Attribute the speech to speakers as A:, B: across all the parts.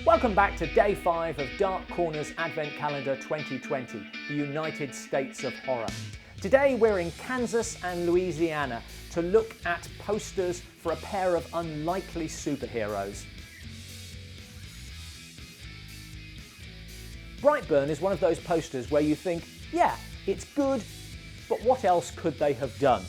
A: Welcome back to Day 5 of Dark Corners Advent Calendar 2020, the United States of Horror. Today we're in Kansas and Louisiana to look at posters for a pair of unlikely superheroes. Brightburn is one of those posters where you think, yeah, it's good, but what else could they have done?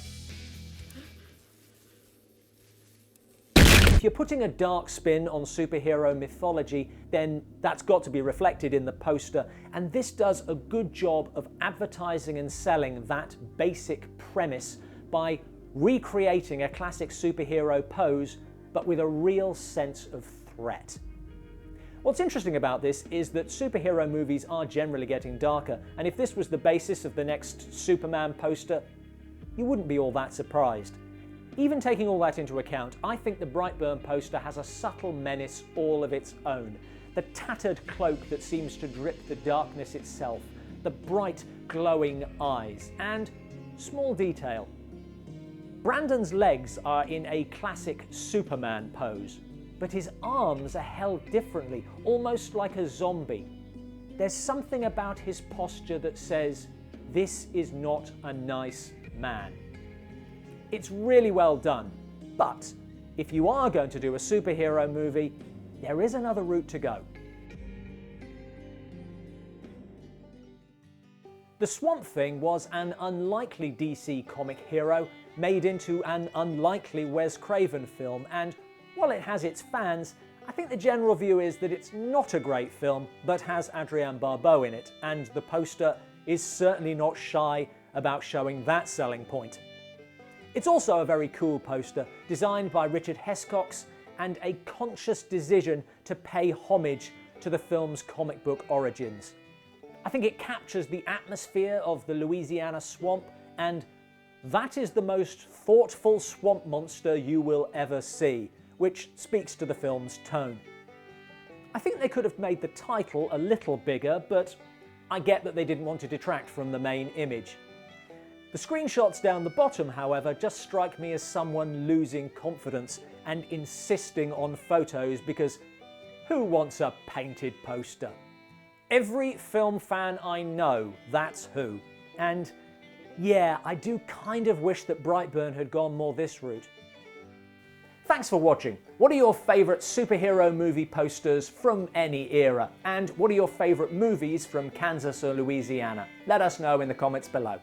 A: If you're putting a dark spin on superhero mythology, then that's got to be reflected in the poster, and this does a good job of advertising and selling that basic premise by recreating a classic superhero pose, but with a real sense of threat. What's interesting about this is that superhero movies are generally getting darker, and if this was the basis of the next Superman poster, you wouldn't be all that surprised. Even taking all that into account, I think the Brightburn poster has a subtle menace all of its own. The tattered cloak that seems to drip the darkness itself, the bright glowing eyes, and small detail. Brandon's legs are in a classic Superman pose, but his arms are held differently, almost like a zombie. There's something about his posture that says, this is not a nice man. It's really well done, but if you are going to do a superhero movie, there is another route to go. The Swamp Thing was an unlikely DC comic hero made into an unlikely Wes Craven film, and while it has its fans, I think the general view is that it's not a great film, but has Adrienne Barbeau in it, and the poster is certainly not shy about showing that selling point. It's also a very cool poster, designed by Richard Hescox, and a conscious decision to pay homage to the film's comic book origins. I think it captures the atmosphere of the Louisiana swamp, and that is the most thoughtful swamp monster you will ever see, which speaks to the film's tone. I think they could have made the title a little bigger, but I get that they didn't want to detract from the main image. The screenshots down the bottom, however, just strike me as someone losing confidence and insisting on photos, because who wants a painted poster? Every film fan I know, that's who. And yeah, I do kind of wish that Brightburn had gone more this route. Thanks for watching. What are your favourite superhero movie posters from any era? And what are your favourite movies from Kansas or Louisiana? Let us know in the comments below.